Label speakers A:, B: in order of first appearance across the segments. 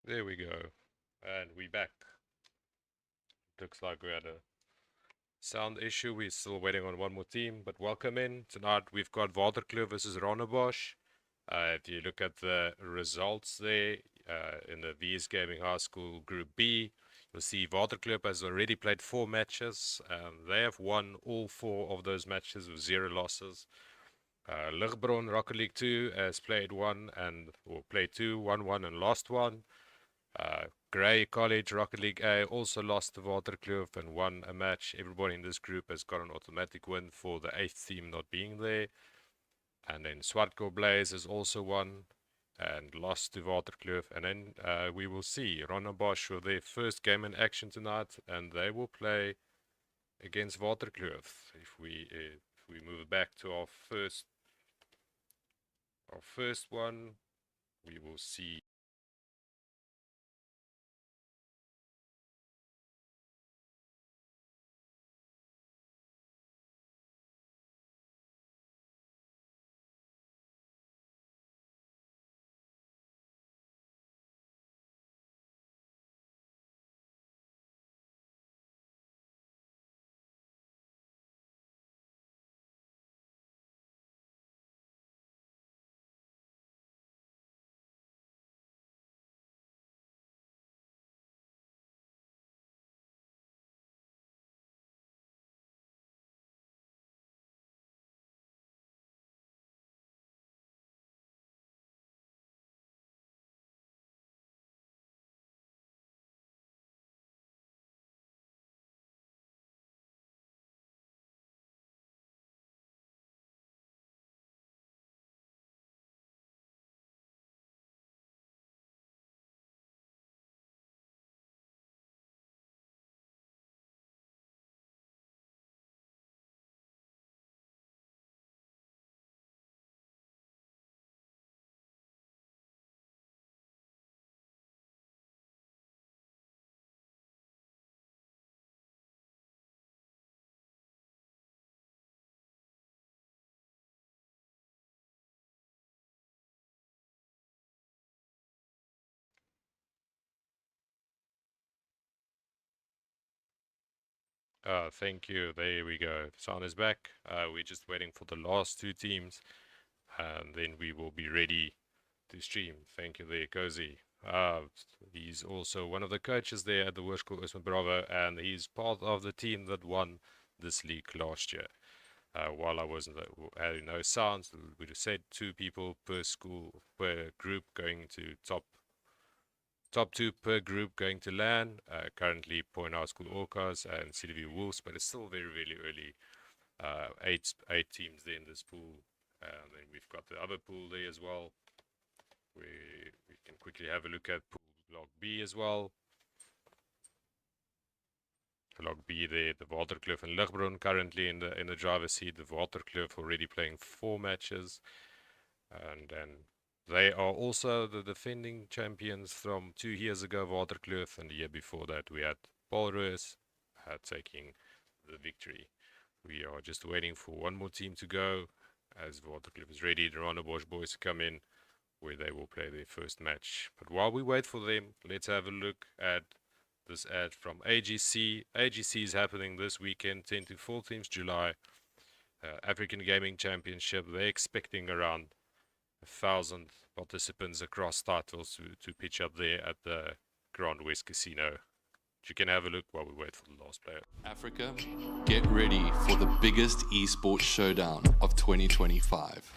A: There we go. And we back. Looks like we had a sound issue. We're still waiting on one more team, but welcome in. Tonight we've got Waterkloof versus Rondebosch. If you look at the results there in the VS Gaming High School Group B, you'll see Waterkloof has already played 4 matches. They have won all 4 of those matches with 0 losses. Ligbron Rocket League 2 has played one and or played two, won one and lost one. Grey College Rocket League A also lost to Waterkloof and won a match. Everybody in this group has got an automatic win for the 8th team not being there. And then Swartko Blaze has also won and lost to Waterkloof. And then we will see Rondebosch for their first game in action tonight, and they will play against Waterkloof. If we move back to our first one, we will see. Thank you. There we go. Sound is back. We're just waiting for the last 2 teams, and then we will be ready to stream. Thank you there, Cozy. He's also one of the coaches there at the Waterkloof Usman Bravo, and he's part of the team that won this league last year. While I wasn't having no sounds, we'd have said 2 people per school, per group going to top 2 per group going to LAN. Currently, Point High School Orcas and CDV Wolves, but it's still very, very early. Eight teams there in this pool. And then we've got the other pool there as well. We can quickly have a look at pool log B as well. Log B there, the Waterkloof and Ligbron currently in the driver's seat. The Waterkloof already playing 4 matches. And then they are also the defending champions from 2 years ago, Waterkloof, and the year before that we had Polrus taking the victory. We are just waiting for one more team to go as Waterkloof is ready. The Rondebosch boys to come in where they will play their first match. But while we wait for them, let's have a look at this ad from AGC. AGC is happening this weekend, 10 to 14th July. African Gaming Championship. They're expecting around 1,000 participants across titles to pitch up there at the Grand West Casino. You can have a look while we wait for the last player.
B: Africa, get ready for the biggest esports showdown of 2025.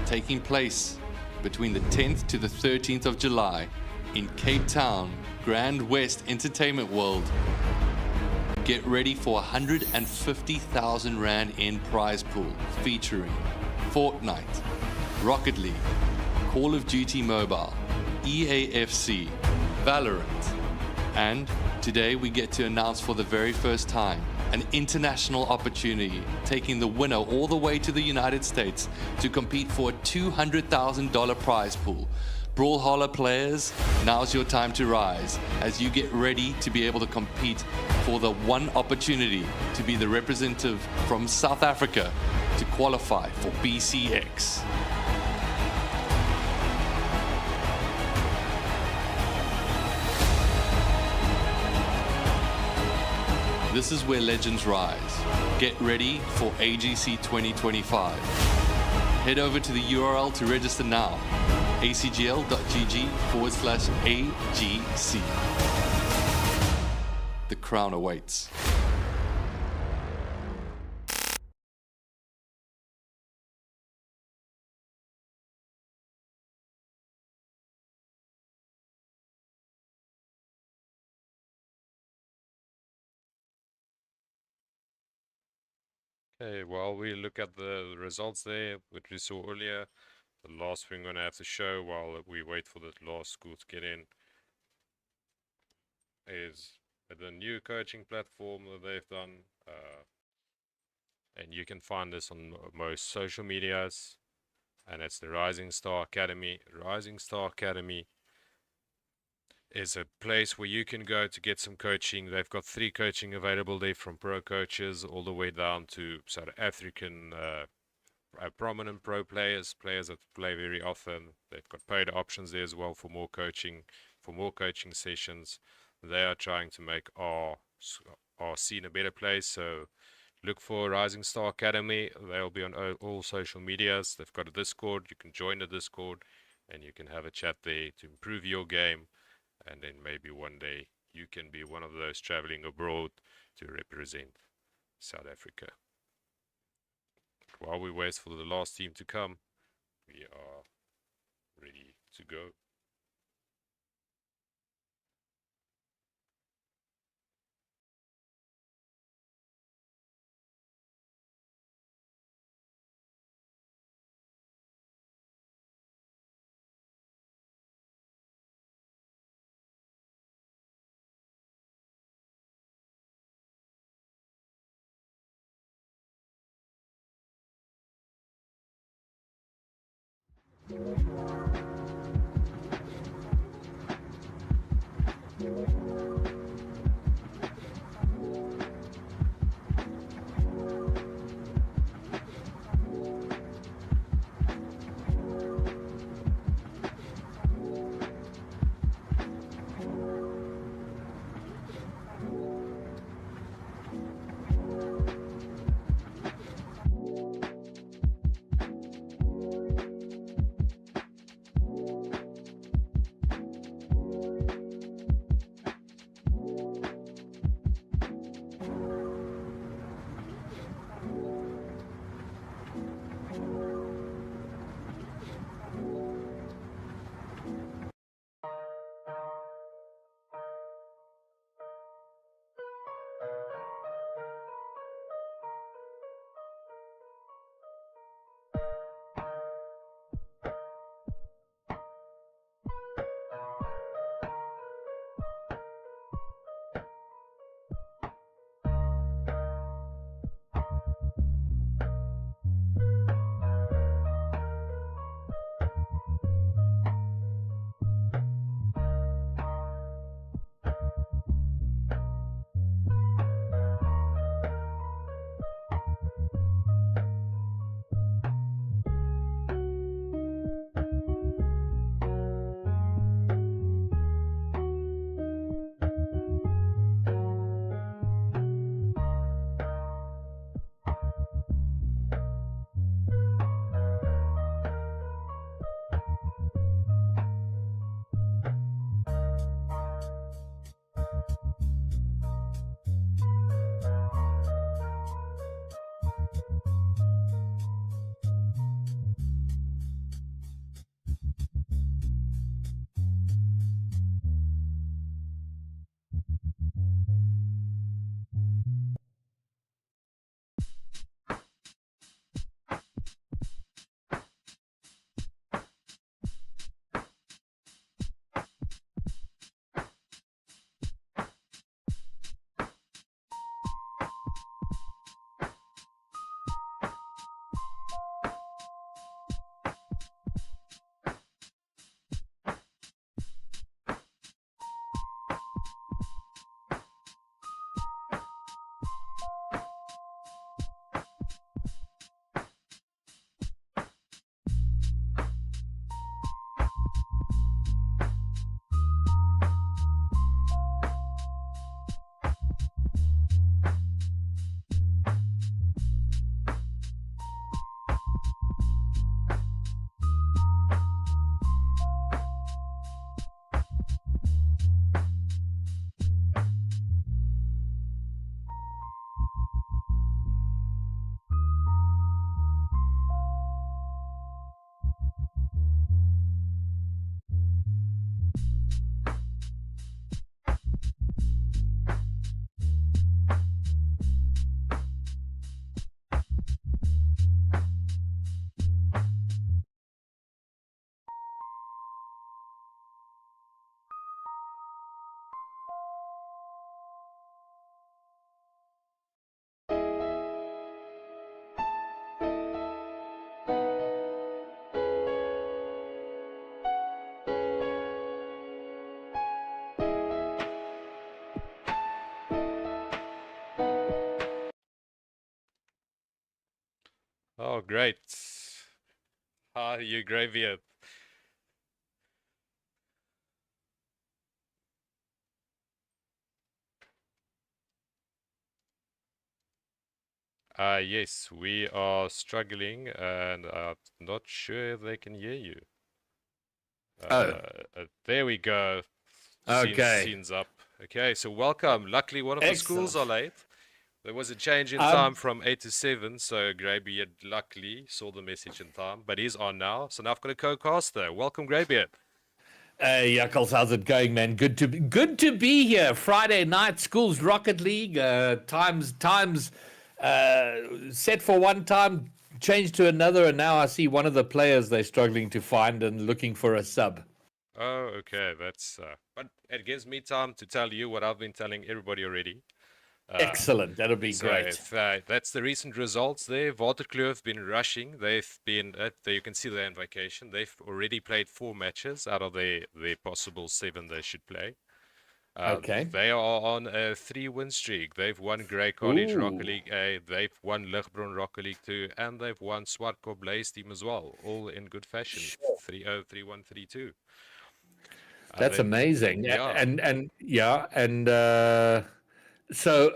B: Taking place between the 10th to the 13th of July in Cape Town, Grand West Entertainment World. Get ready for 150,000 Rand in prize pool featuring Fortnite, Rocket League, Call of Duty Mobile, EAFC, Valorant, and today we get to announce for the very first time an international opportunity, taking the winner all the way to the United States to compete for a $200,000 prize pool. Brawlhalla players, now's your time to rise as you get ready to be able to compete for the one opportunity to be the representative from South Africa to qualify for BCX. this is where legends rise. Get ready for AGC 2025. Head over to the URL to register now, acgl.gg/AGC. The crown awaits.
A: Okay, while we look at the results there, which we saw earlier, the last thing we're going to have to show while we wait for the last school to get in is the new coaching platform that they've done. And you can find this on most social medias, and it's the Rising Star Academy. Rising Star Academy is a place where you can go to get some coaching. They've got 3 coaching available there, from pro coaches all the way down to South African prominent pro players that play very often. They've got paid options there as well for more coaching sessions. They are trying to make our scene a better place, so look for Rising Star Academy. They'll be on all social medias. They've got a Discord. You can join the Discord and you can have a chat there to improve your game. And then maybe one day you can be one of those traveling abroad to represent South Africa. While we wait for the last team to come, we are ready to go. great. How are you, Graveyard? Yes, we are struggling, and I'm not sure they can hear you.
C: Oh,
A: There we go.
C: okay.
A: Scenes up. Okay, so welcome. Luckily, one of the schools are
C: Excellent.
A: late. There was a change in
C: Um,
A: time from 8 to 7, so Greybeard luckily saw the message in time, but he's on now. So now I've got a co-caster. Welcome, Greybeard.
C: Hey, Yuckles, how's it going, man? Good to be here. Friday night, schools Rocket League. Times set for one time, changed to another, and now I see one of the players they're struggling to find and looking for a sub.
A: Oh, okay, that's... but it gives me time to tell you what I've been telling everybody already.
C: Excellent. That'll be
A: So
C: great.
A: if, that's the recent results there. Waterkloof have been rushing. They've been, there you can see they're on vacation. They've already played 4 matches out of their possible 7 they should play.
C: Okay.
A: They are on a 3-win streak. They've won Grey College Rocket
C: Ooh.
A: League A, they've won Ligbron Rocket League 2, and they've won Swartkop Blaze team as well, all in good fashion. 3-0, 3-1, 3-2.
C: That's
A: Then,
C: amazing.
A: yeah.
C: So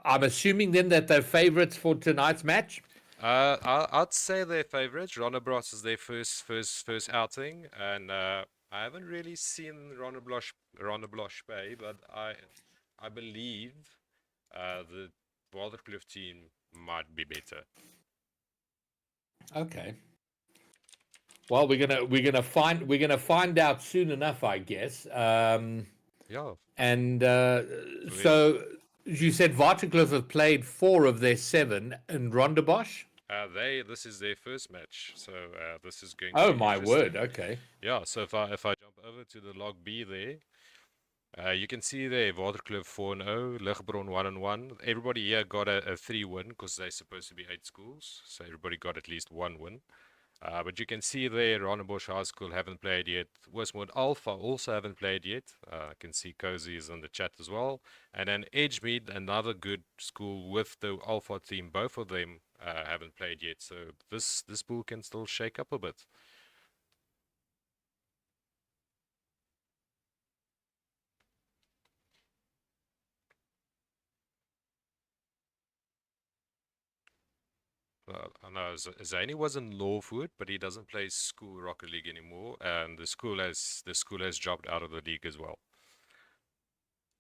C: I'm assuming then that they're favorites for tonight's match.
A: I'd say they're favorites. Rondebosch is their first outing, and I haven't really seen Rondebosch play, but I believe the Waterkloof team might be better.
C: Okay. Well, we're gonna find out soon enough, I guess.
A: Yeah.
C: And so you said Waterkloof have played 4 of their 7, and Rondebosch.
A: This is their first match, so this is going to
C: Oh
A: be
C: my
A: interesting.
C: word! Okay.
A: Yeah. So if I jump over to the log B there, you can see there Waterkloof 4-0, Ligbron 1-1. Everybody here got a 3-win because they're supposed to be 8 schools, so everybody got at least 1 win. But you can see there, Rondebosch High School haven't played yet. Westwood Alpha also haven't played yet. I can see Cozy is in the chat as well. And then Edgemead, another good school with the Alpha team. Both of them haven't played yet. So this pool can still shake up a bit. I know Zany was in Lawwood, but he doesn't play school Rocket League anymore, and the school has dropped out of the league as well.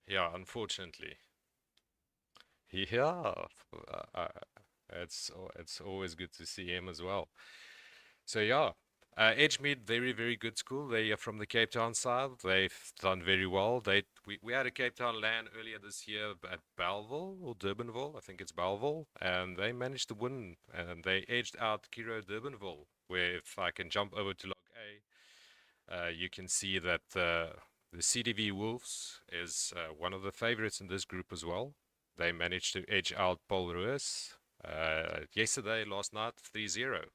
A: Yeah, unfortunately. Yeah, it's always good to see him as well. So yeah, Edgemead, very good school. They are from the Cape Town side. They've done very well. We had a Cape Town LAN earlier this year at Belleville or Durbanville, I think it's Belleville, and they managed to win. And they edged out Kiro Durbanville. Where if I can jump over to log A, you can see that the CDV Wolves is one of the favorites in this group as well. They managed to edge out Paul Ruiz last night, 3-0.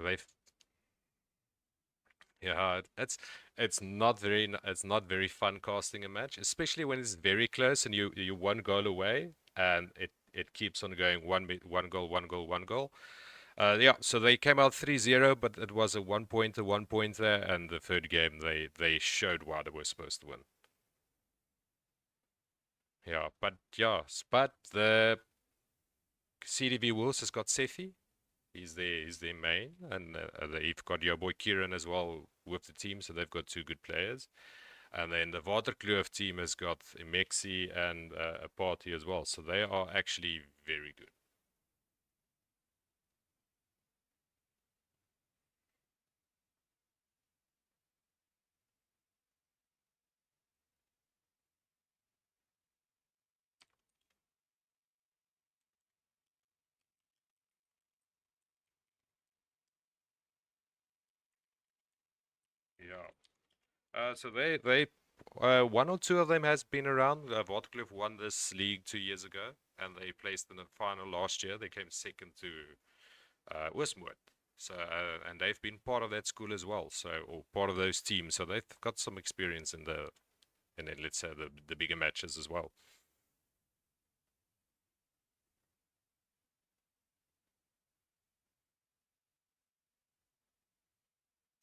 A: They've Yeah, it's not very fun casting a match, especially when it's very close and you 1 goal away and it keeps on going 1 goal, 1 goal, 1 goal. Yeah, so they came out 3-0, but it was a 1 pointer, and the third game they showed why they were supposed to win. Yeah, but the CDV Wolves has got Sefi. He's their main, and they've got your boy Kieran as well with the team, so they've got 2 good players. And then the Waterkloof team has got Mexi and a party as well, so they are actually very good. Yeah. So they 1 or 2 of them has been around. Waterkloof won this league 2 years ago, and they placed in the final last year. They came second to Westwood. So and they've been part of that school as well. So or part of those teams. So they've got some experience in let's say the bigger matches as well.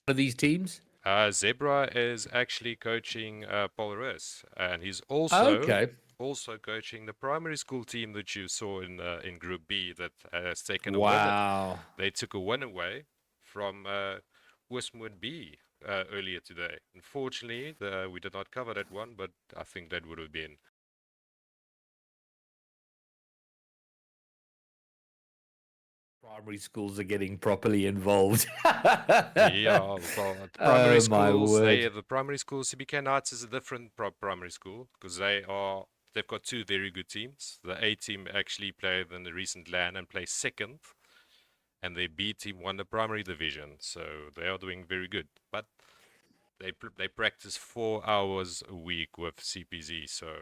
C: of these teams?
A: Zebra is actually coaching Polaris, and he's
C: Okay.
A: also coaching the primary school team that you saw in Group B that has taken a win.
C: Wow.
A: They took a win away from Westwood B earlier today. Unfortunately, we did not cover that one, but I think that would have been.
C: Primary schools are getting properly involved.
A: Yeah, well, the primary
C: Oh my
A: schools,
C: word.
A: the primary school, CBK Knights is a different primary school because they've got two very good teams. The A team actually played in the recent LAN and placed second, and the B team won the primary division, so they are doing very good. But they practice 4 hours a week with CPZ, so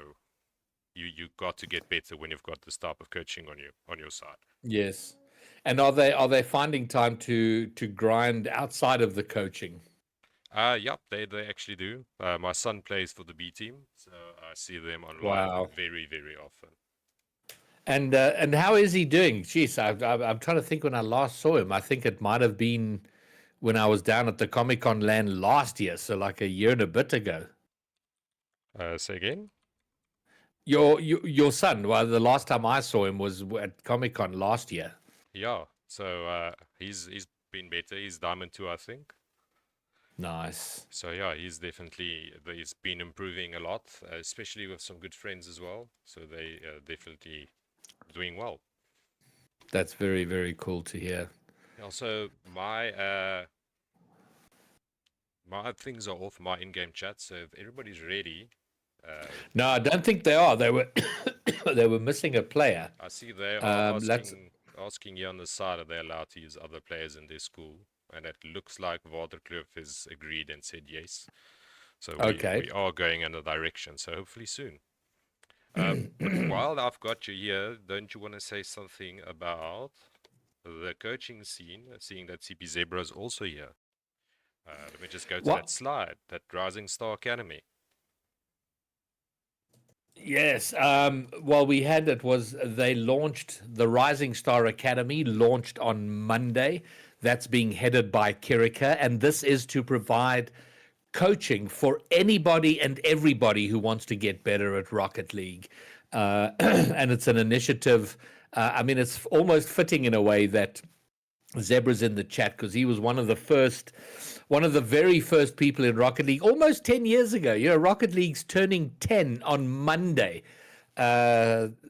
A: you got to get better when you've got this type of coaching on your side.
C: Yes. And are they finding time to grind outside of the coaching?
A: Yep, they actually do. My son plays for the B team, so I see them online
C: Wow.
A: very, very often.
C: And how is he doing? Jeez, I'm trying to think when I last saw him. I think it might have been when I was down at the Comic Con land last year, so like a year and a bit ago.
A: Say again?
C: Your son, well, the last time I saw him was at Comic Con last year.
A: Yeah, so he's been better. He's Diamond 2, I think.
C: Nice.
A: So yeah, he's been improving a lot, especially with some good friends as well. So they definitely doing well.
C: That's very, very cool to hear.
A: Also, my things are off my in-game chat, so if everybody's ready,
C: No, I don't think they are. They were they were missing a player.
A: I see they are
C: Let's
A: asking you on the side are they allowed to use other players in their school, and it looks like Waterkloof has agreed and said yes. So
C: okay.
A: we are going in a direction. So hopefully soon. But while I've got you here, don't you want to say something about the coaching scene, seeing that CP Zebra is also here? Let me just go to that
C: What?
A: slide, that Rising Star Academy.
C: Yes. Well, we had it was they launched the Rising Star Academy launched on Monday. That's being headed by Kirika, and this is to provide coaching for anybody and everybody who wants to get better at Rocket League. And it's an initiative. I mean, it's almost fitting in a way that Zebra's in the chat because he was one of the very first people in Rocket League almost 10 years ago. You know, Rocket League's turning 10 on Monday.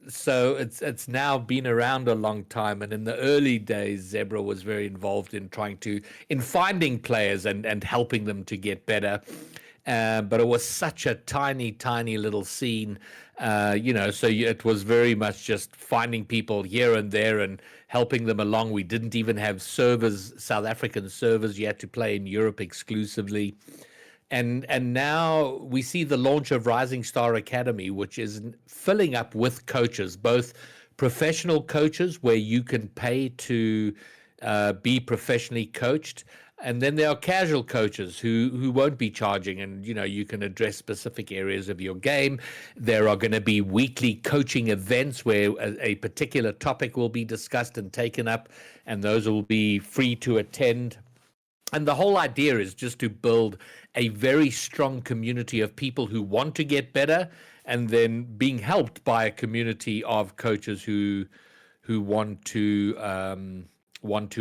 C: So it's now been around a long time, and in the early days, Zebra was very involved in finding players and helping them to get better. But it was such a tiny, tiny little scene, so it was very much just finding people here and there and helping them along. We didn't even have servers, South African servers. You had to play in Europe exclusively. And now we see the launch of Rising Star Academy, which is filling up with coaches, both professional coaches where you can pay to be professionally coached. And then there are casual coaches who won't be charging, and you can address specific areas of your game. There are going to be weekly coaching events where a particular topic will be discussed and taken up, and those will be free to attend. And the whole idea is just to build a very strong community of people who want to get better, and then being helped by a community of coaches who want to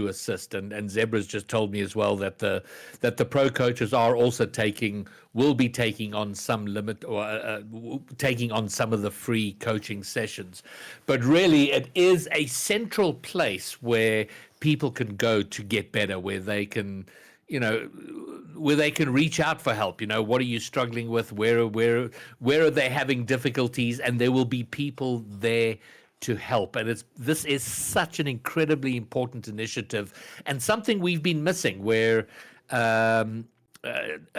C: assist. And Zebra's just told me as well that the pro coaches will be taking on some limit or taking on some of the free coaching sessions. But really, it is a central place where people can go to get better, where they can reach out for help. What are you struggling with? Where are they having difficulties? And there will be people there to help. And this is such an incredibly important initiative, and something we've been missing, where a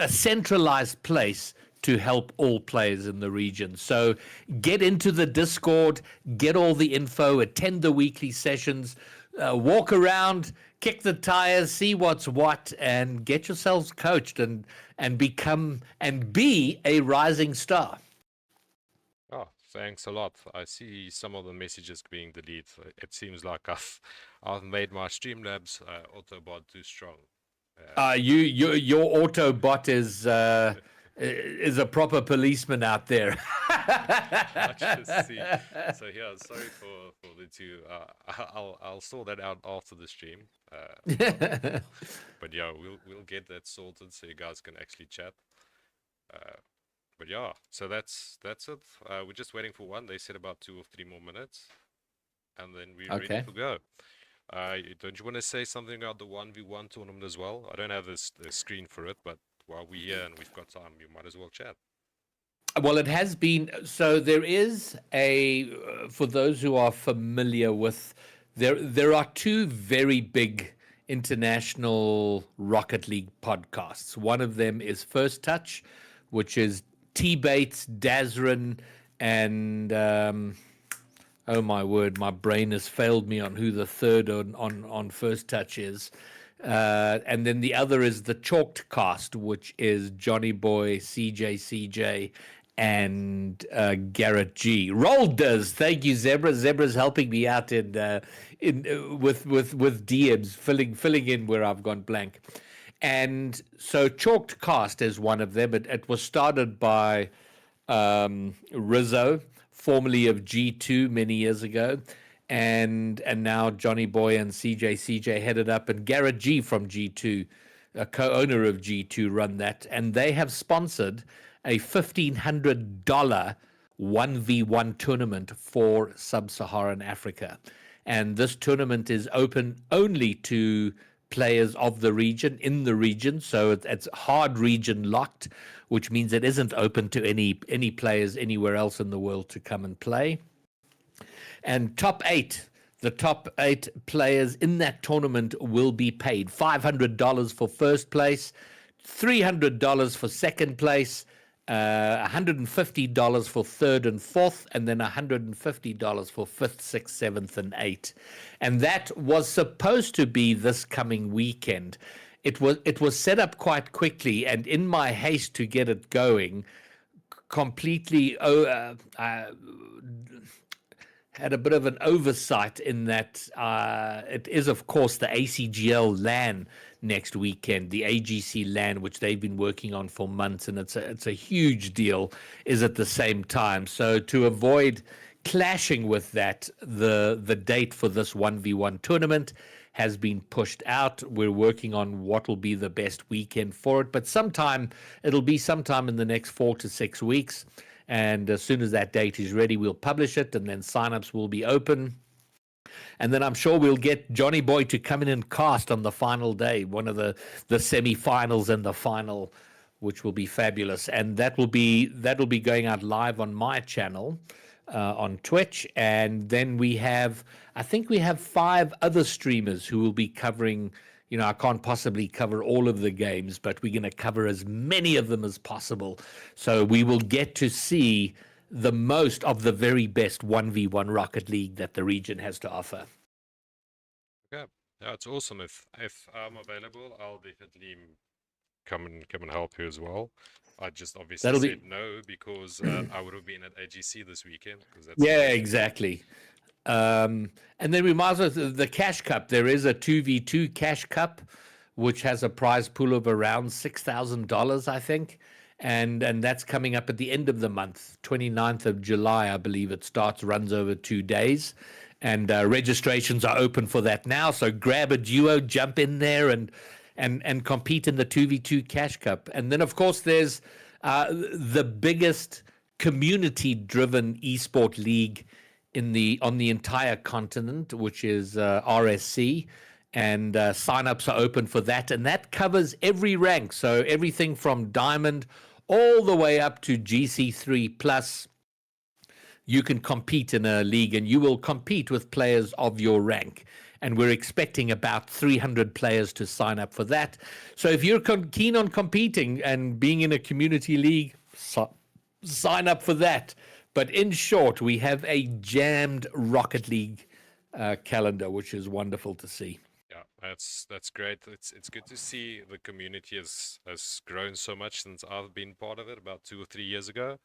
C: centralized place to help all players in the region. So get into the Discord, get all the info, attend the weekly sessions, walk around, kick the tires, see what's what, and get yourselves coached and become and be a rising star.
A: Oh, thanks a lot. I see some of the messages being deleted. It seems like I've made my Streamlabs Autobot too strong.
C: Your Autobot is a proper policeman out there.
A: I just see. So yeah, sorry for the two. I'll sort that out after the stream. But yeah, we'll get that sorted so you guys can actually chat. But yeah, so that's it. We're just waiting for one. They said about 2 or 3 more minutes, and then we're ready
C: Okay.
A: to go. Don't you want to say something about the 1v1 tournament as well? I don't have the screen for it, but while we're here and we've got time, you might as well chat.
C: Well, it has been. So there is for those who are familiar with, there are two very big international Rocket League podcasts. One of them is First Touch, which is T Bates, Dazrin, and oh my word, my brain has failed me on who the third on First Touch is. And then the other is the Chalked Cast, which is Johnny Boy, CJ, and Garrett G. Rolders, thank you, Zebra. Zebra's helping me out with DMs, filling in where I've gone blank. And so Chalked Cast is one of them. It was started by Rizzo, formerly of G2 many years ago. And now Johnny Boy and CJ headed up, and Garrett G from G2, a co-owner of G2, run that. And they have sponsored a $1,500 1v1 tournament for sub-Saharan Africa. And this tournament is open only to players of the region, in the region. So it's hard region locked, which means it isn't open to any players anywhere else in the world to come and play. And the top eight players in that tournament will be paid $500 for first place, $300 for second place, $150 for third and fourth, and then $150 for fifth, sixth, seventh, and eighth. And that was supposed to be this coming weekend. It was set up quite quickly, and in my haste to get it going, completely had a bit of an oversight in that it is, of course, the ACGL LAN next weekend, the AGC LAN, which they've been working on for months, and it's a huge deal, is at the same time. So to avoid clashing with that, the date for this 1v1 tournament has been pushed out. We're working on what will be the best weekend for it, but it'll be sometime in the next 4 to 6 weeks. And as soon as that date is ready, we'll publish it, and then signups will be open. And then I'm sure we'll get Johnny Boy to come in and cast on the final day, one of the semi-finals and the final, which will be fabulous. And that will be going out live on my channel on Twitch. And then I think we have 5 other streamers who will be covering. I can't possibly cover all of the games, but we're going to cover as many of them as possible. So we will get to see the most of the very best 1v1 Rocket League that the region has to offer.
A: Okay, yeah, it's awesome. If I'm available, I'll definitely come and help you as well. I just obviously said no because I would have been at AGC this weekend.
C: Exactly. And then we might as well, the Cash Cup, there is a 2v2 Cash Cup, which has a prize pool of around $6,000, I think. And that's coming up at the end of the month, 29th of July, I believe it starts, runs over 2 days. And registrations are open for that now. So grab a duo, jump in there and compete in the 2v2 Cash Cup. And then, of course, there's the biggest community-driven esport league on the entire continent, which is RSC, and signups are open for that, and that covers every rank, so everything from Diamond all the way up to GC3 plus. You can compete in a league, and you will compete with players of your rank. And we're expecting about 300 players to sign up for that. So if you're keen on competing and being in a community league, sign up for that. But in short, we have a jammed Rocket League calendar, which is wonderful to see.
A: Yeah, that's great. It's good to see the community has grown so much since I've been part of it about 2 or 3 years ago.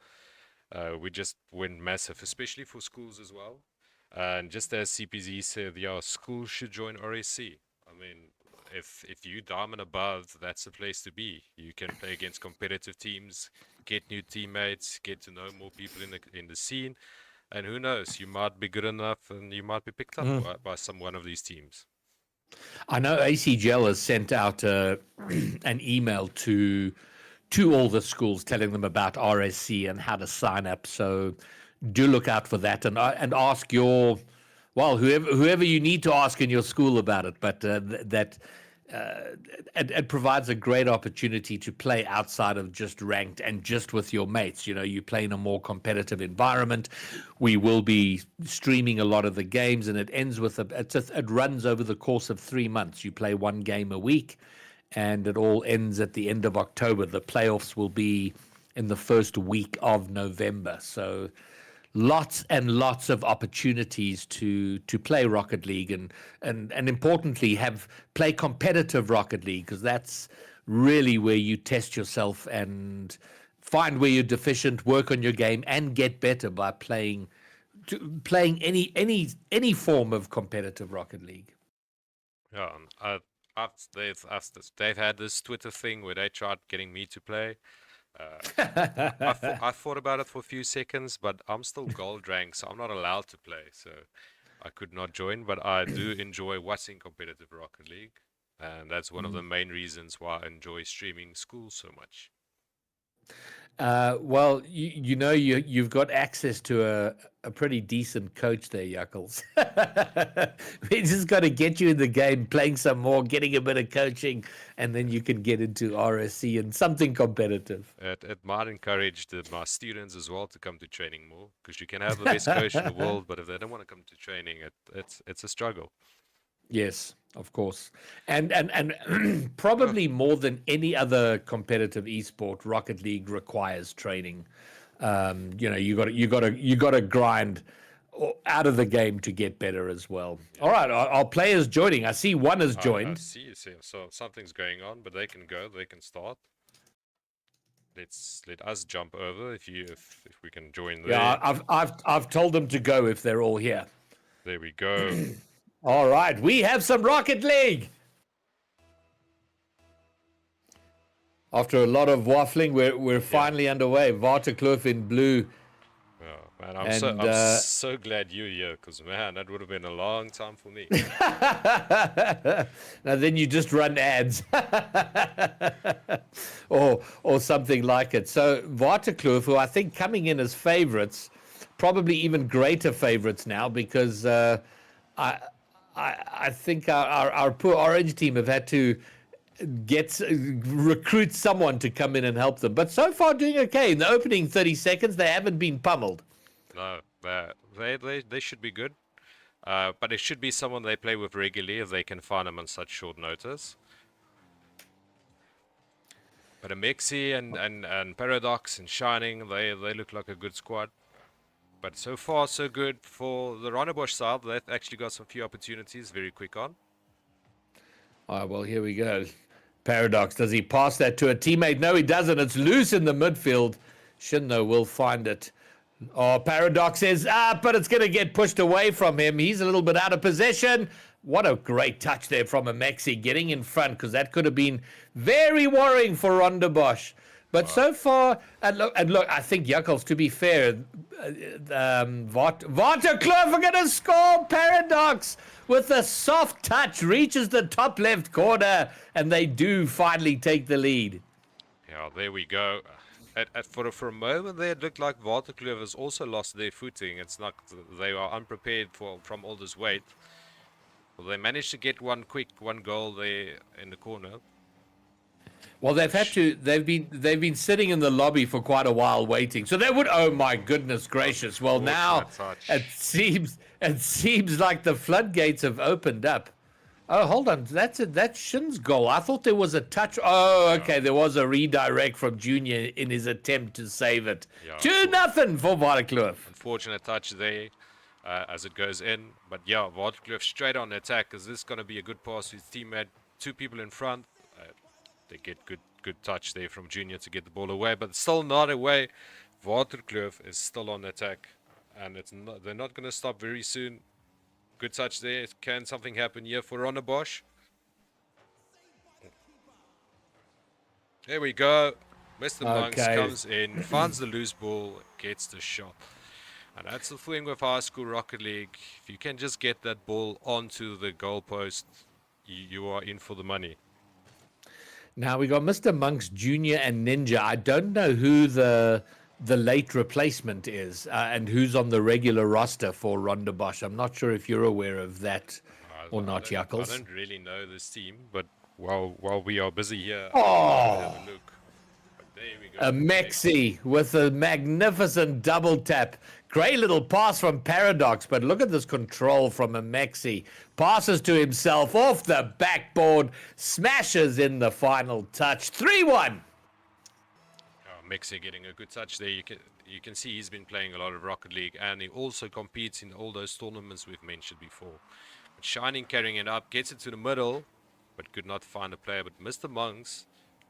A: We just went massive, especially for schools as well. And just as CPZ said, yeah, schools should join RSC. I mean, if you diamond above, that's the place to be. You can play against competitive teams, get new teammates, get to know more people in the scene, and who knows, you might be good enough and you might be picked up by one of these teams.
C: I know ACGL has sent out an email to all the schools telling them about RSC and how to sign up. So do look out for that and ask your, well, whoever you need to ask in your school about it. But it provides a great opportunity to play outside of just ranked and just with your mates. You know, you play in a more competitive environment. We will be streaming a lot of the games, and it ends with it runs over the course of 3 months. You play one game a week, and it all ends at the end of October. The playoffs will be in the first week of November. So lots and lots of opportunities to play Rocket League and importantly play competitive Rocket League, because that's really where you test yourself and find where you're deficient, work on your game, and get better by playing any form of competitive Rocket League.
A: Yeah, they've had this Twitter thing where they tried getting me to play. I thought about it for a few seconds, but I'm still gold rank, so I'm not allowed to play, so I could not join. But I do enjoy watching competitive Rocket League, and that's one of the main reasons why I enjoy streaming school so much.
C: Well, you've got access to a pretty decent coach there, Yuckles. We just got to get you in the game, playing some more, getting a bit of coaching, and then you can get into RSC and something competitive.
A: It might encourage my students as well to come to training more, because you can have the best coach in the world, but if they don't want to come to training, it's a struggle.
C: Yes, of course, and probably more than any other competitive esport, Rocket League requires training. You got to grind out of the game to get better as well. Yeah. All right, our players joining. I see one has joined.
A: I see. So something's going on, but they can go. They can start. Let us jump over if we can join there.
C: Yeah, I've told them to go if they're all here.
A: There we go.
C: All right, we have some Rocket League. After a lot of waffling, we're finally underway. Waterkloof in blue.
A: Oh, man, I'm so glad you're here, because, man, that would have been a long time for me.
C: Now then you just run ads. or something like it. So Waterkloof, who I think coming in as favorites, probably even greater favorites now, because I think our poor Orange team have had to recruit someone to come in and help them. But so far doing okay. In the opening 30 seconds, they haven't been pummeled.
A: No, they should be good. But it should be someone they play with regularly if they can find them on such short notice. But Amexi and Paradox and Shining, they look like a good squad. But so far, so good for the Rondebosch side. They've actually got some few opportunities very quick on.
C: All right, well, here we go. Paradox, does he pass that to a teammate? No, he doesn't. It's loose in the midfield. Shinno will find it. Oh, Paradox says, but it's going to get pushed away from him. He's a little bit out of possession. What a great touch there from Amexi, getting in front, because that could have been very worrying for Rondebosch. But so far, and look, I think Yuckles, to be fair, Waterkloof are going to score. Paradox with a soft touch reaches the top left corner, and they do finally take the lead.
A: Yeah, there we go. For a moment there, it looked like Waterkloof has also lost their footing. It's not, they are unprepared from all this weight. Well, they managed to get one goal there in the corner.
C: Well, they've been sitting in the lobby for quite a while waiting. So they would, oh my goodness gracious. Well, now it seems like the floodgates have opened up. Oh, hold on. That's Shin's goal. I thought there was a touch. Oh, okay. There was a redirect from Junior in his attempt to save it. Yeah, 2-0 for Waterkloof.
A: Unfortunate touch there as it goes in. But yeah, Waterkloof straight on the attack. Is this going to be a good pass to his teammate? Two people in front. They get good touch there from Junior to get the ball away. But still not away. Waterkloof is still on the attack. And they're not going to stop very soon. Good touch there. Can something happen here for Rondebosch? There we go. Mr. Monks
C: Okay.
A: comes in, finds the loose ball, gets the shot. And that's the thing with high school Rocket League. If you can just get that ball onto the goalpost, you are in for the money.
C: Now we got Mr. Monks Jr. and Ninja. I don't know who the late replacement is and who's on the regular roster for Rondebosch. I'm not sure if you're aware of that or not,
A: I
C: Yuckles.
A: don't really know this team, but while we are busy here,
C: Oh,
A: I'll have a look. But there we go.
C: a Mexi with a magnificent double tap. Great little pass from Paradox, but look at this control from a Mexi. Passes to himself off the backboard, smashes in the final touch. 3-1.
A: Mexi getting a good touch there. You can see he's been playing a lot of Rocket League, and he also competes in all those tournaments we've mentioned before. But Shining carrying it up, gets it to the middle, but could not find a player. But Mr. Monks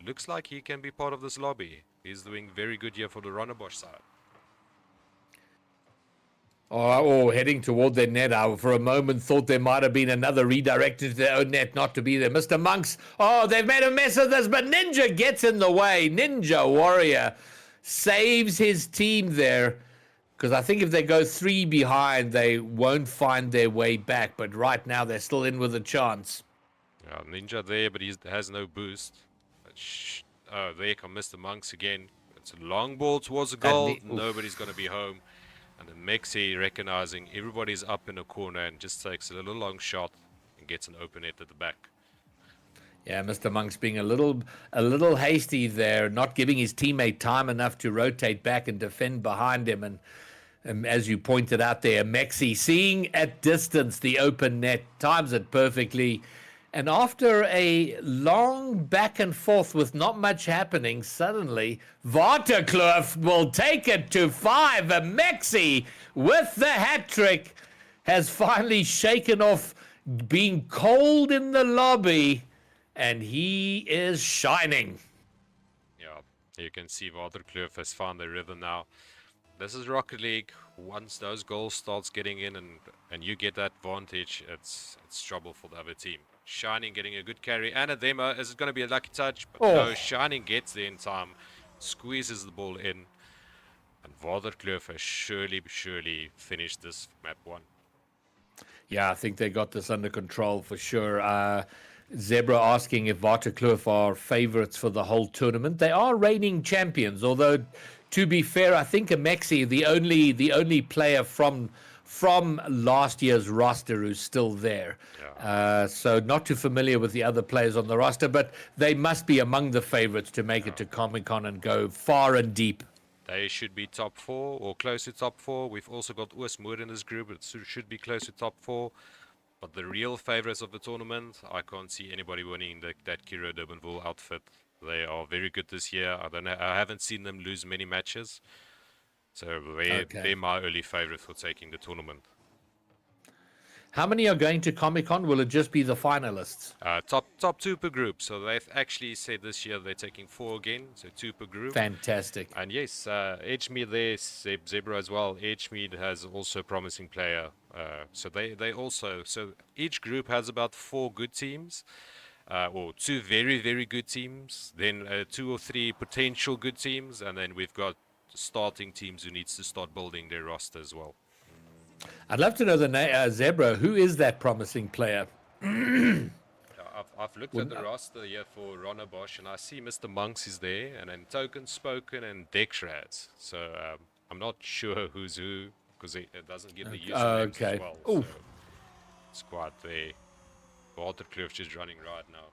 A: looks like he can be part of this lobby. He's doing very good here for the Rondebosch side.
C: Oh, heading toward their net. I for a moment thought there might have been another redirected to their own net, not to be there. Mr. Monks, oh, they've made a mess of this, but Ninja gets in the way. Ninja Warrior saves his team there, because I think if they go 3 behind, they won't find their way back. But right now, they're still in with a chance.
A: Ninja there, but he has no boost. Oh, there comes Mr. Monks again. It's a long ball towards the goal. Nobody's going to be home. And the Mexi recognizing everybody's up in a corner and just takes a little long shot and gets an open net at the back.
C: Yeah, Mr. Monks being a little hasty there, not giving his teammate time enough to rotate back and defend behind him. And as you pointed out there, Mexi seeing at distance the open net, times it perfectly. And after a long back and forth with not much happening, suddenly Waterkloof will take it to 5. A Mexi with the hat trick has finally shaken off being cold in the lobby, and he is shining.
A: Yeah, you can see Waterkloof has found the rhythm now. This is Rocket League. Once those goals starts getting in and you get that advantage, it's trouble for the other team. Shining getting a good carry and a demo. Is it going to be a lucky touch? But no, Shining gets there in time, squeezes the ball in, and Waterkloof has surely finished this map 1.
C: Yeah, I think they got this under control for sure. Zebra asking if Waterkloof are favorites for the whole tournament. They are reigning champions, although to be fair, I think Mexi, the only player from last year's roster who's still there. Yeah. So not too familiar with the other players on the roster, but they must be among the favorites to make it to Comic-Con and go far and deep.
A: They should be top 4 or close to top 4. We've also got Oostmoed in this group. It should be close to top 4. But the real favorites of the tournament, I can't see anybody winning that Kiro Durbanville outfit. They are very good this year. I haven't seen them lose many matches. So they're my early favorite for taking the tournament.
C: How many are going to Comic-Con? Will it just be the finalists?
A: Top 2 per group. So they've actually said this year they're taking 4 again. So 2 per group.
C: Fantastic.
A: And yes, Edgemead there, Zebra as well. Edgemead has also a promising player. So they also, so each group has about 4 good teams. Or 2 very, very good teams. Then 2 or 3 potential good teams. And then we've got starting teams who needs to start building their roster as well.
C: I'd love to know the name, Zebra. Who is that promising player?
A: I've looked at the roster here for Rondebosch, and I see Mr. Monks is there, and then Token Spoken and Dexraz. So I'm not sure who's who, because it doesn't give the usernames as well. So it's quite there. Waterkloof just running right now.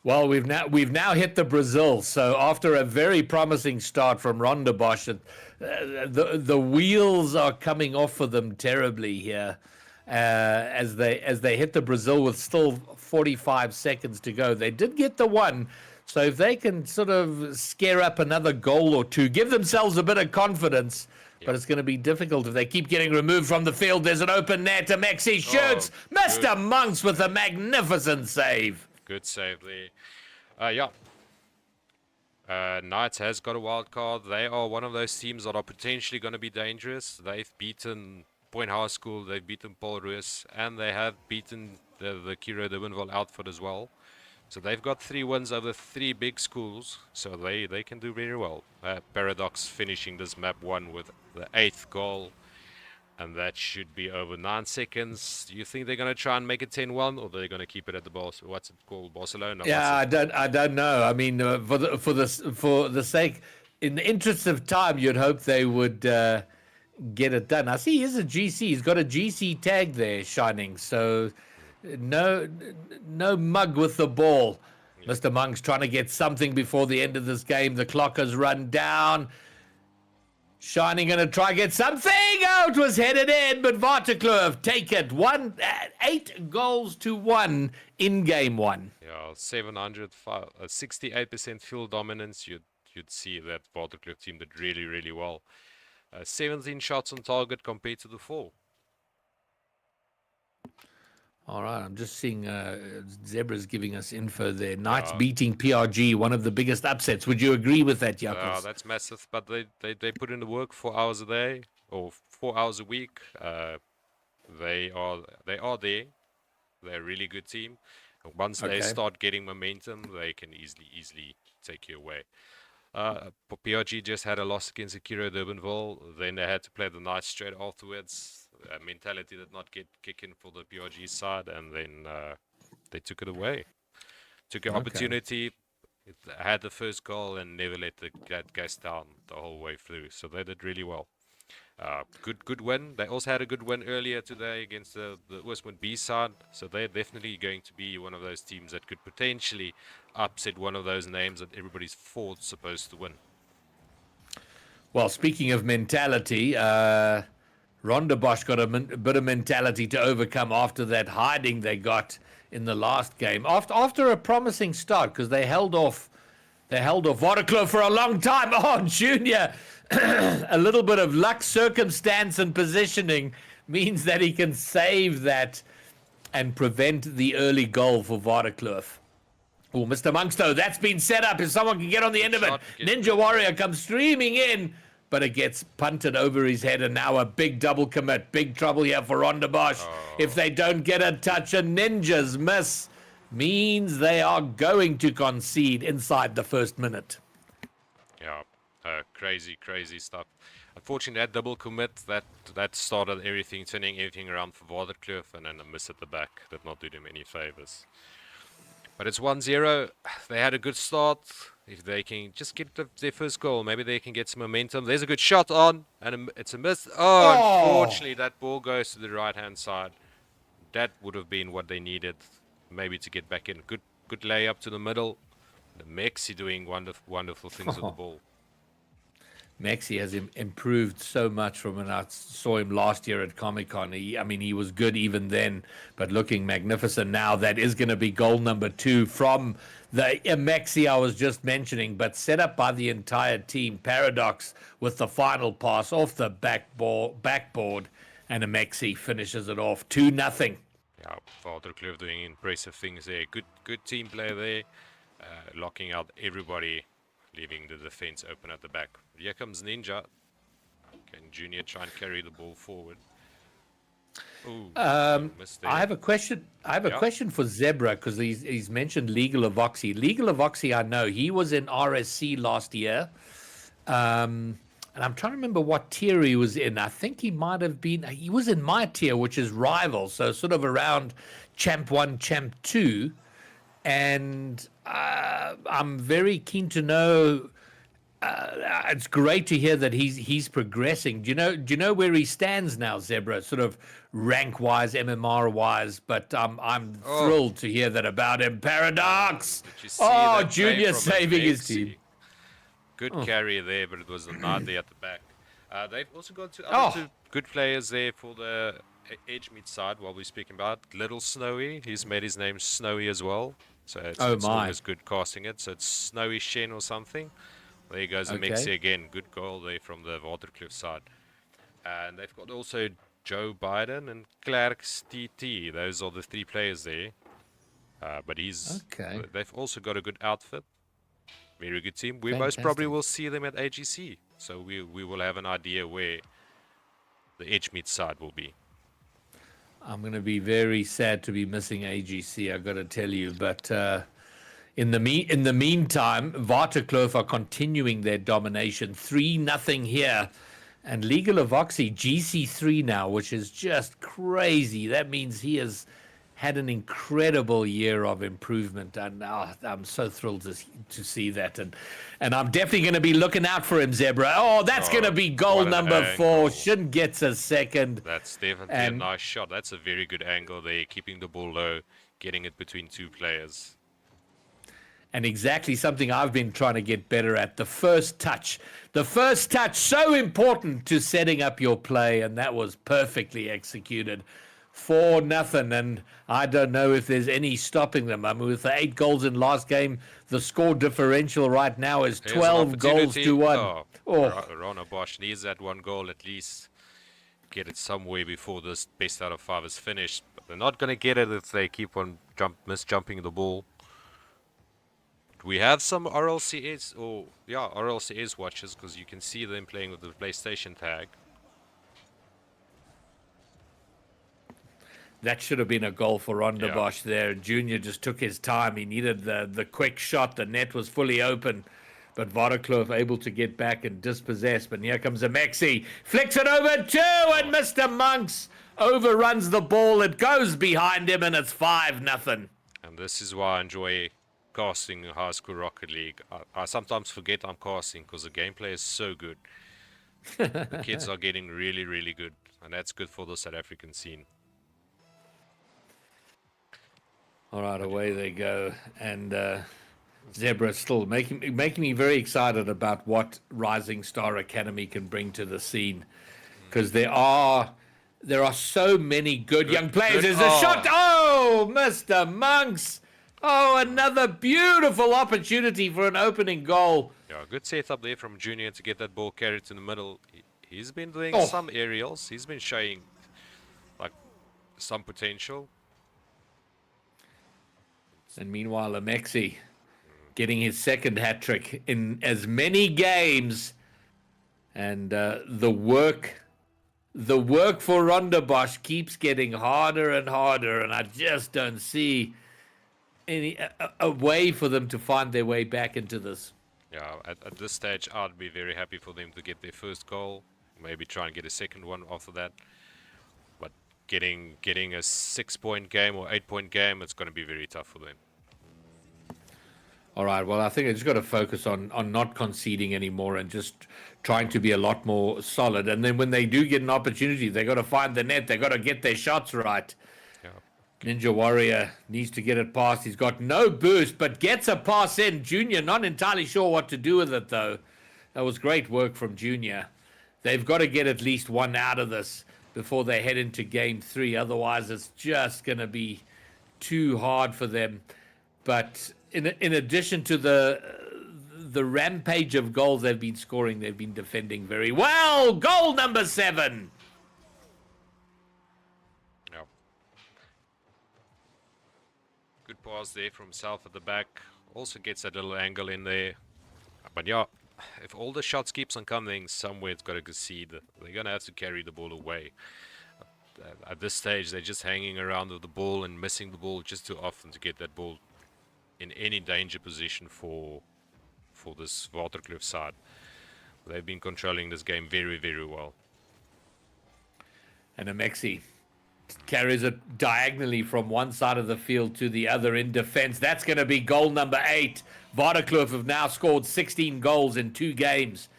C: Well, we've now hit the Brazil. So after a very promising start from Rondebosch, the wheels are coming off for them terribly here as they hit the Brazil with still 45 seconds to go. They did get the 1. So if they can sort of scare up another goal or 2, give themselves a bit of confidence. But it's going to be difficult if they keep getting removed from the field. There's an open net. Mexi shoots. Mr. Monks with a magnificent save.
A: Good save there. Knights has got a wild card. They are one of those teams that are potentially going to be dangerous. They've beaten Point High School, they've beaten Paul Ruiz, and they have beaten the Kiro Durbanville outfit as well. So they've got 3 wins over 3 big schools, so they can do very well. Paradox finishing this map 1 with the 8th goal, and that should be over 9 seconds. Do you think they're going to try and make it 10-1, or they're going to keep it at the boss? What's it called, Barcelona?
C: Yeah, I don't know. I mean, for the sake, in the interest of time, you'd hope they would get it done. I see here's a GC. He's got a GC tag there shining. So no mug with the ball. Yeah. Mr. Monk's trying to get something before the end of this game. The clock has run down. Shining going to try get something. Oh, it was headed in, but Waterkloof take it. 8 goals to 1 in game 1.
A: Yeah, 68% field dominance. You'd see that Waterkloof team did really, really well. 17 shots on target compared to the 4.
C: All right, I'm just seeing Zebra's giving us info there. Knights beating PRG, one of the biggest upsets. Would you agree with that, Jakobs?
A: Yeah, that's massive, but they put in the work 4 hours a day or 4 hours a week. They are there. They're a really good team. And once they start getting momentum, they can easily take you away. PRG just had a loss against Akira Durbanville. Then they had to play the Knights straight afterwards. Mentality did not kick in for the PRG side, and then they took it away. Took an opportunity, had the first goal, and never let that guys down the whole way through. So they did really well. Good win. They also had a good win earlier today against the Oostmoed B side. So they're definitely going to be one of those teams that could potentially upset one of those names that everybody's thought supposed to win.
C: Well, speaking of mentality, Rondebosch got a bit of mentality to overcome after that hiding they got in the last game. After a promising start, because they held off Waterkloof for a long time. Oh, Junior, a little bit of luck, circumstance, and positioning means that he can save that and prevent the early goal for Waterkloof. Oh, Mr. Monkstow, that's been set up. If someone can get on the end of it, Ninja Warrior comes streaming in, but it gets punted over his head, and now a big double commit. Big trouble here for Rondebosch. If they don't get a touch, and Ninjas miss, means they are going to concede inside the first minute.
A: Yeah, crazy stuff. Unfortunately, that double commit, that started everything, turning everything around for Waterkloof, and then a miss at the back did not do them any favors. But it's 1-0. They had a good start. If they can just get their first goal, maybe they can get some momentum. There's a good shot on, and it's a miss. Unfortunately, that ball goes to the right-hand side. That would have been what they needed, maybe to get back in. Good layup to the middle. The Mexi doing wonderful things with the ball.
C: Mexi has improved so much from when I saw him last year at Comic-Con. He was good even then, but looking magnificent now. That is going to be goal number 2 from the Mexi I was just mentioning, but set up by the entire team. Paradox with the final pass off the backboard, and Mexi finishes it off 2-0.
A: Yeah, Waterkloof doing impressive things there. Good team play there, locking out everybody, leaving the defense open at the back. Here comes Ninja. Can Junior try and carry the ball forward? Ooh,
C: I have a question. I have a question for Zebra, because he's mentioned Legal of Oxy. Legal of Oxy, I know he was in RSC last year, and I'm trying to remember what tier he was in. I think he might have been. He was in my tier, which is rival, so sort of around Champ 1, Champ 2, and I'm very keen to know. It's great to hear that he's progressing. Do you know where he stands now, Zebra? Sort of rank wise, MMR wise, but I'm thrilled to hear that about him. Paradox. Junior saving his team.
A: Good carry there, but it was a Nadi at the back. They've also got two good players there for the edge mid side. While we're speaking about Little Snowy, he's made his name Snowy as well. So it's always good casting it. So it's Snowy Shen or something. There goes the Mexi again. Good goal there from the Waterkloof side. And they've got also Joe Biden and Clark's TT. Those are the 3 players there. But they've also got a good outfit. Very good team. We most probably will see them at AGC. So we will have an idea where the edge mid side will be.
C: I'm going to be very sad to be missing AGC, I've got to tell you. But In the meantime, Waterkloof are continuing their domination, 3-0 here, and Legal of Oxy GC3 now, which is just crazy. That means he has had an incredible year of improvement, and I'm so thrilled to see that, and I'm definitely going to be looking out for him, Zebra. Oh, that's going to be goal
A: what an
C: number 4.
A: angle.
C: Shin gets a second.
A: That's definitely a nice shot. That's a very good angle there, keeping the ball low, getting it between two players.
C: And exactly something I've been trying to get better at. The first touch, so important to setting up your play, and that was perfectly executed. 4-0, and I don't know if there's any stopping them. I mean, with the 8 goals in last game, the score differential right now is 12 goals to 1.
A: Rondebosch needs that 1 goal at least. Get it somewhere before this best out of 5 is finished. But they're not going to get it if they keep on misjumping the ball. We have some RLCS watches, because you can see them playing with the PlayStation tag.
C: That should have been a goal for Rondebosch there. Junior just took his time. He needed the quick shot. The net was fully open. But Waterkloof able to get back and dispossess. But here comes Amexi. Flicks it over 2, and Mr. Monks overruns the ball. It goes behind him, and it's 5-0.
A: And this is why I enjoy casting in High School Rocket League. I sometimes forget I'm casting because the gameplay is so good. The kids are getting really, really good. And that's good for the South African scene.
C: All right, away they go, and Zebra still making me very excited about what Rising Star Academy can bring to the scene, because there are so many good young players. There's a shot. Oh, Mr. Monks. Oh, another beautiful opportunity for an opening goal.
A: Yeah, good setup there from Junior to get that ball carried to the middle. He's been doing some aerials. He's been showing like some potential.
C: And meanwhile, Amexi getting his second hat trick in as many games, and the work for Rondebosch keeps getting harder and harder, and I just don't see any a way for them to find their way back into this.
A: Yeah, at this stage, I'd be very happy for them to get their first goal, maybe try and get a second one after that. But getting a 6-point game or 8-point game, it's going to be very tough for them.
C: All right, well, I think I just got to focus on not conceding anymore and just trying to be a lot more solid. And then when they do get an opportunity, they got to find the net. They got to get their shots right. Yeah. Ninja Warrior needs to get it past. He's got no boost, but gets a pass in. Junior not entirely sure what to do with it, though. That was great work from Junior. They've got to get at least one out of this before they head into game 3. Otherwise, it's just going to be too hard for them. But in addition to the rampage of goals they've been scoring, they've been defending very well. Goal number 7.
A: Yeah. Good pass there from South at the back. Also gets that little angle in there. But yeah, if all the shots keeps on coming, somewhere it's got to concede. They're going to have to carry the ball away. At this stage, they're just hanging around with the ball and missing the ball just too often to get that ball in any danger position for this Waterkloof side. They've been controlling this game very, very well.
C: And Amexi carries it diagonally from one side of the field to the other in defense. That's going to be goal number 8. Waterkloof have now scored 16 goals in 2 games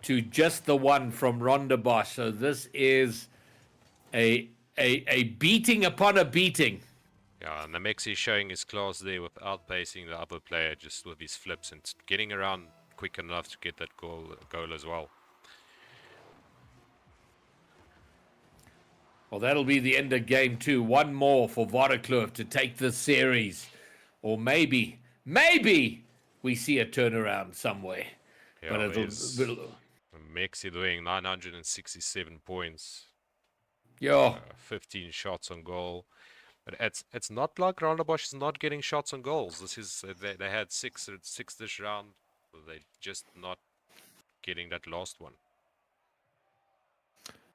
C: to just the one from Rondebosch. So this is a beating upon a beating.
A: Yeah, and Amexi is showing his class there with outpacing the other player just with his flips and getting around quick enough to get that goal as well.
C: Well, that'll be the end of game 2. One more for Waterkloof to take this series. Or maybe we see a turnaround somewhere.
A: Yeah,
C: but
A: Amexi doing 967 points.
C: Yeah.
A: 15 shots on goal. But it's not like Rondebosch is not getting shots on goals. This is they had 6 this round. They just not getting that last one.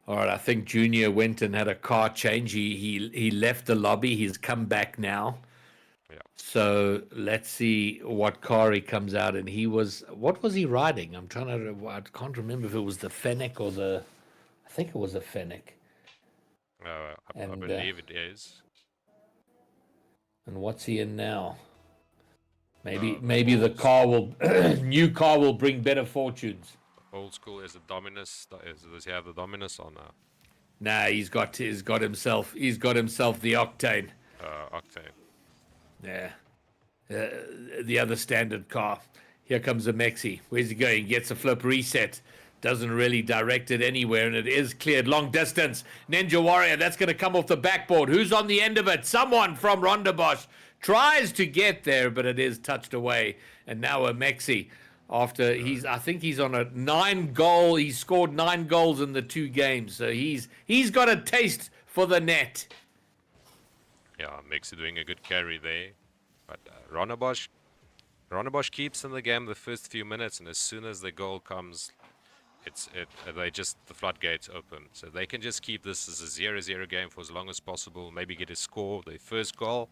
C: All right, I think Junior went and had a car change. He left the lobby. He's come back now.
A: Yeah.
C: So let's see what car he comes out in. What was he riding? I can't remember if it was the Fennec or I think it was a Fennec.
A: I
C: And
A: believe it is.
C: and what's he in now? Maybe
A: The
C: the
A: old,
C: car will new car will bring better fortunes.
A: old school is the Dominus. Does he have the Dominus on
C: Nah, he's got himself the Octane.
A: Octane?
C: Yeah. The other standard car. Here comes a Mexi. Where's he going? Gets a flip reset. Doesn't really direct it anywhere, and it is cleared long distance. Ninja Warrior, that's going to come off the backboard. Who's on the end of it? Someone from Rondebosch tries to get there, but it is touched away. And now a Mexi. After I think he's on a 9-goal. He scored 9 goals in the 2 games, so he's got a taste for the net.
A: Yeah, Mixie doing a good carry there. But Rondebosch keeps in the game the first few minutes, and as soon as the goal comes, the floodgates open. So they can just keep this as a 0-0 game for as long as possible. Maybe get a score, their first goal.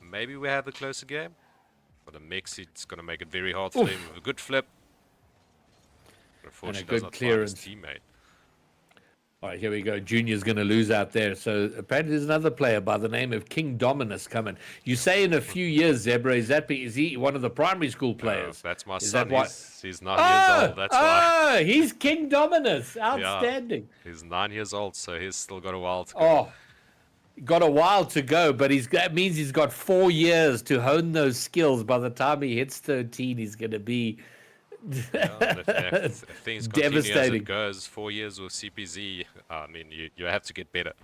A: Maybe we have the closer game. But a Mixie, it's going to make it very hard for them with a good flip. Unfortunately,
C: good
A: does not
C: clearance.
A: find his teammate.
C: All right, here we go. Junior's going to lose out there. So apparently there's another player by the name of King Dominus coming. You say in a few years, Zebra, is he one of the primary school players?
A: That's my
C: Is
A: son.
C: that
A: He's 9 years old. That's why.
C: He's King Dominus. Outstanding.
A: Yeah, he's 9 years old, so he's still got a while to go.
C: Oh, got a while to go, but that means he's got 4 years to hone those skills. By the time he hits 13, he's going to be
A: If things continue as
C: devastating.
A: it goes, 4 years with CPZ, I mean, you have to get better.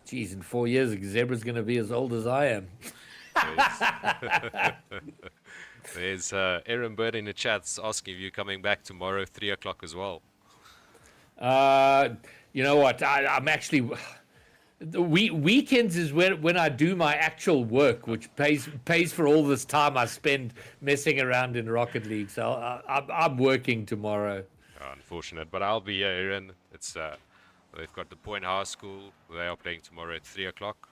C: Jeez, in 4 years, Zebra's going to be as old as I am.
A: There's Aaron Bird in the chats asking if you're coming back tomorrow, 3 o'clock as well.
C: You know what? I'm actually. The weekends is when I do my actual work, which pays for all this time I spend messing around in Rocket League. So I'm working tomorrow.
A: Unfortunate, but I'll be here, Aaron. It's they've got the Point High School. They are playing tomorrow at 3 o'clock.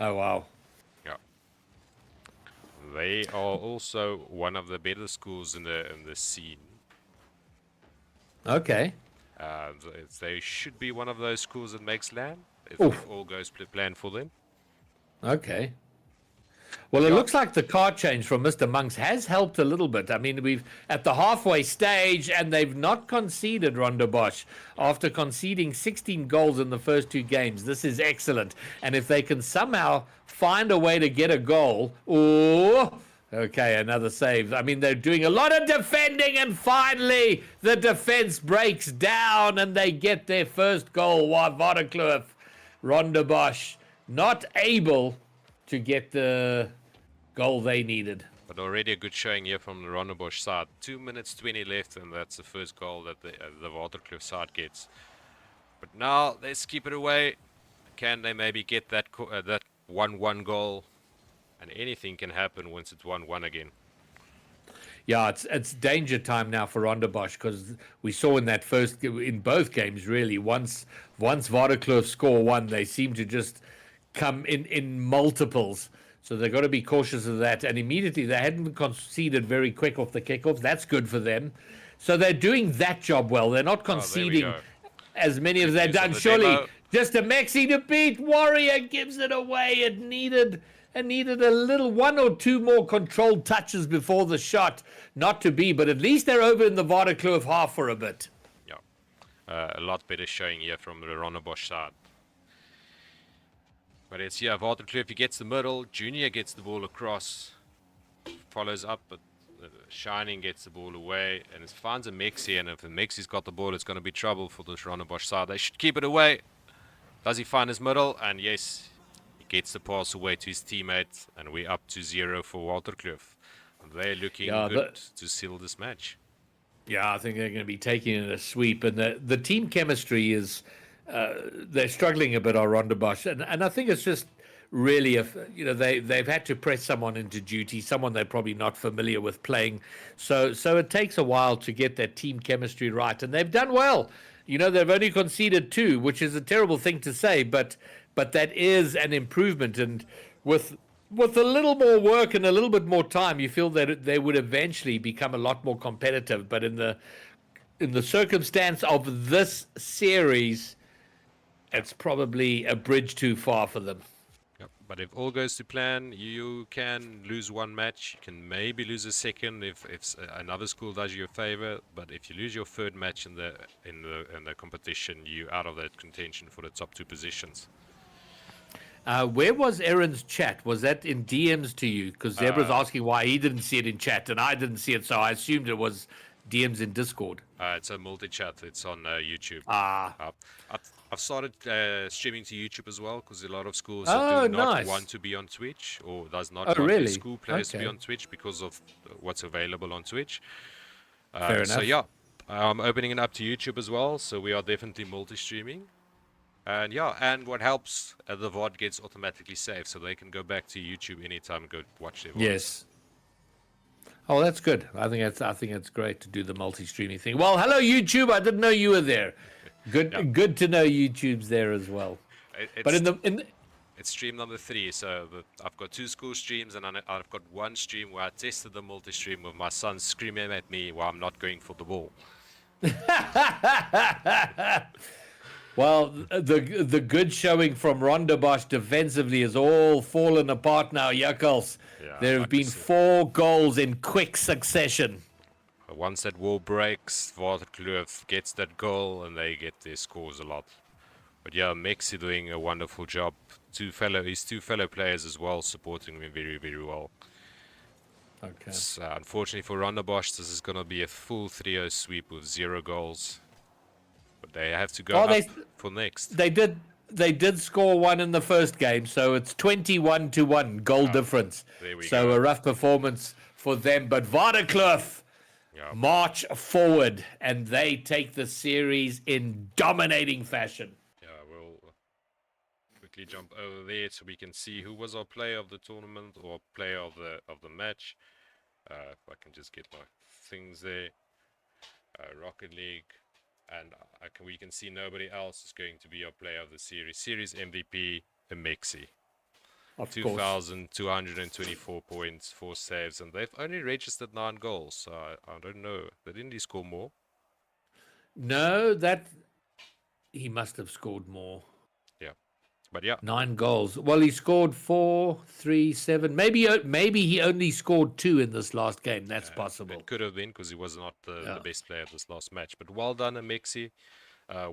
C: Oh wow!
A: Yeah. They are also one of the better schools in the scene.
C: Okay.
A: They should be one of those schools that makes land if all goes plan for them.
C: Okay. Well, it looks like the car change from Mr. Monks has helped a little bit. I mean, we've at the halfway stage, and they've not conceded, Rondebosch, after conceding 16 goals in the first 2 games. This is excellent. And if they can somehow find a way to get a goal, okay, another save. I mean, they're doing a lot of defending, and finally the defense breaks down and they get their first goal. Waterkloof, Rondebosch not able to get the goal they needed.
A: But already a good showing here from the Rondebosch side. 2 minutes 20 left, and that's the first goal that the Waterkloof side gets. But now let's keep it away. Can they maybe get that 1-1 goal? And anything can happen once it's 1-1 again.
C: Yeah, it's danger time now for Rondebosch, because we saw in both games really. Once Waterkloof score 1, they seem to just come in multiples. So they've got to be cautious of that. And immediately they hadn't conceded very quick off the kickoff. That's good for them. So they're doing that job well. They're not conceding as many as they've done. Surely just a Mexi to beat. Warrior gives it away. It needed a little 1 or 2 more controlled touches before the shot. Not to be, but at least they're over in the Waterkloof half for a bit.
A: Yeah, a lot better showing here from the Rondebosch side. But it's Waterkloof, he gets the middle. Junior gets the ball across, follows up, but Shining gets the ball away, and it finds a Mexi. And if the Mexi's got the ball, it's going to be trouble for the Rondebosch side. They should keep it away. Does he find his middle? And yes, he gets the pass away to his teammate, and we're up to 0 for Waterkloof. They're looking good to seal this match.
C: Yeah, I think they're going to be taking it a sweep, and the team chemistry is. They're struggling a bit on Rondebosch, and I think it's just really they've had to press someone into duty, someone they're probably not familiar with playing, so it takes a while to get that team chemistry right, and they've done well. They've only conceded 2, which is a terrible thing to say, but but that is an improvement. And with a little more work and a little bit more time, you feel that they would eventually become a lot more competitive. But in the circumstance of this series, it's probably a bridge too far for them.
A: Yep. But if all goes to plan, you can lose one match. You can maybe lose a second if another school does you a favor. But if you lose your third match in the competition, you out of that contention for the top 2 positions.
C: Where was Aaron's chat? Was that in DMs to you? Because Zebra's asking why he didn't see it in chat, and I didn't see it, so I assumed it was DMs in Discord.
A: It's a multi-chat. It's on YouTube. I've started streaming to YouTube as well because a lot of schools do not want to be on Twitch or does not want their school players to be on Twitch because of what's available on Twitch.
C: Fair enough.
A: So yeah, I'm opening it up to YouTube as well. So we are definitely multi-streaming. And yeah, and what helps, the VOD gets automatically saved, so they can go back to YouTube anytime and go watch their VODs.
C: Yes. Oh, that's good. I think it's great to do the multi-streaming thing. Well, hello YouTube. I didn't know you were there. Good to know YouTube's there as well. But
A: it's stream number 3, so I've got 2 school streams, and I've got 1 stream where I tested the multi-stream with my son screaming at me while I'm not going for the ball.
C: Well, the good showing from Rondebosch defensively has all fallen apart now, Yuckles.
A: Yeah,
C: there have been 4 goals in quick succession.
A: Once that wall breaks, Waterkloof gets that goal and they get their scores a lot. But yeah, Mexi doing a wonderful job. His two fellow players as well, supporting me very, very well.
C: Okay.
A: Unfortunately for Rondebosch, this is going to be a full 3-0 sweep with 0 goals. But they have to go up for next.
C: They did score 1 in the first game, so it's 21-1 goal difference.
A: There we
C: so
A: go.
C: A rough performance for them. But Waterkloof march forward, and they take the series in dominating fashion.
A: Yeah, we'll quickly jump over there so we can see who was our player of the tournament or player of the match. If I can just get my things there. Rocket League. And we can see nobody else is going to be our player of the series. Series MVP, Mexi. 2,224 points, 4 saves, and they've only registered 9 goals. So I don't know. Didn't he score more?
C: No, he must have scored more.
A: Yeah, but yeah,
C: 9 goals. Well, he scored 4, 3, 7. Maybe he only scored 2 in this last game. That's possible.
A: It could have been because he was not the best player of this last match. But well done, Mexi.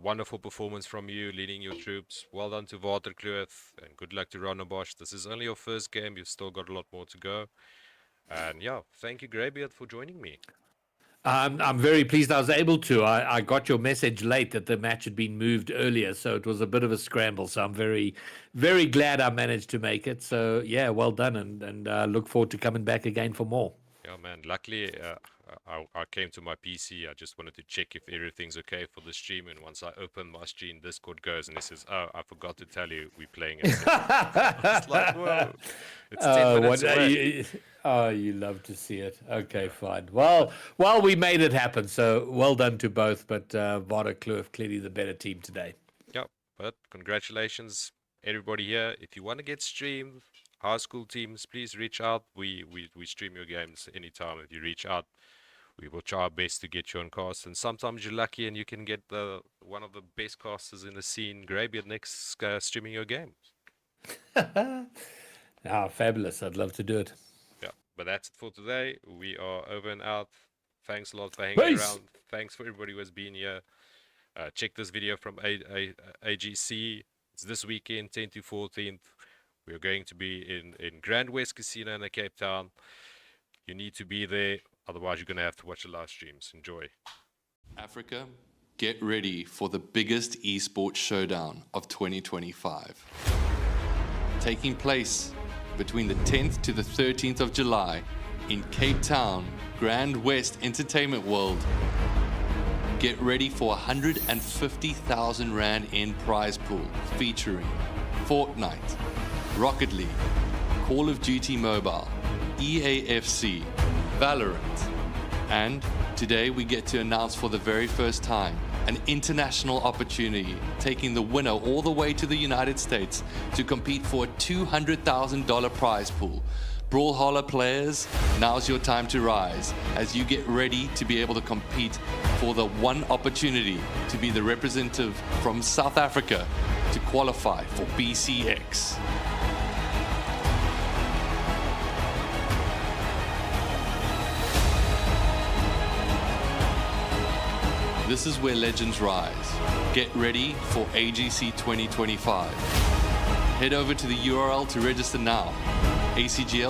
A: Wonderful performance from you, leading your troops. Well done to Waterkloof, and good luck to Rondebosch. This is only your first game. You've still got a lot more to go. And yeah, thank you, Greybeard, for joining me.
C: I'm very pleased I was able to. I got your message late that the match had been moved earlier, so it was a bit of a scramble. So I'm very, very glad I managed to make it. So yeah, well done, and look forward to coming back again for more.
A: Yeah, man. Luckily, I came to my PC. I just wanted to check if everything's okay for the stream. And once I open my stream, Discord goes and it says, "Oh, I forgot to tell you we're playing it." It's like, whoa. It's 10 minutes away.
C: You love to see it. Okay, fine. Well, we made it happen. So well done to both. But Waterkloof, clearly the better team today.
A: Yep. But congratulations, everybody here. If you want to get streamed, high school teams, please reach out. We stream your games anytime. If you reach out, we will try our best to get you on cast. And sometimes you're lucky and you can get one of the best casters in the scene, Greybeard, next streaming your game.
C: Fabulous. I'd love to do it.
A: Yeah, but that's it for today. We are over and out. Thanks a lot for hanging around. Thanks for everybody who has been here. Check this video from AGC. It's this weekend, 10th to 14th. We're going to be in Grand West Casino in Cape Town. You need to be there. Otherwise, you're going to have to watch the live streams. Enjoy.
B: Africa, get ready for the biggest esports showdown of 2025. Taking place between the 10th to the 13th of July in Cape Town, Grand West Entertainment World. Get ready for 150,000 Rand in prize pool featuring Fortnite, Rocket League, Call of Duty Mobile, EAFC, Valorant, and today we get to announce for the very first time an international opportunity, taking the winner all the way to the United States to compete for a $200,000 prize pool. Brawlhalla players, now's your time to rise as you get ready to be able to compete for the one opportunity to be the representative from South Africa to qualify for BCX. This is where legends rise. Get ready for AGC 2025. Head over to the URL to register now, acgl.gg/AGC.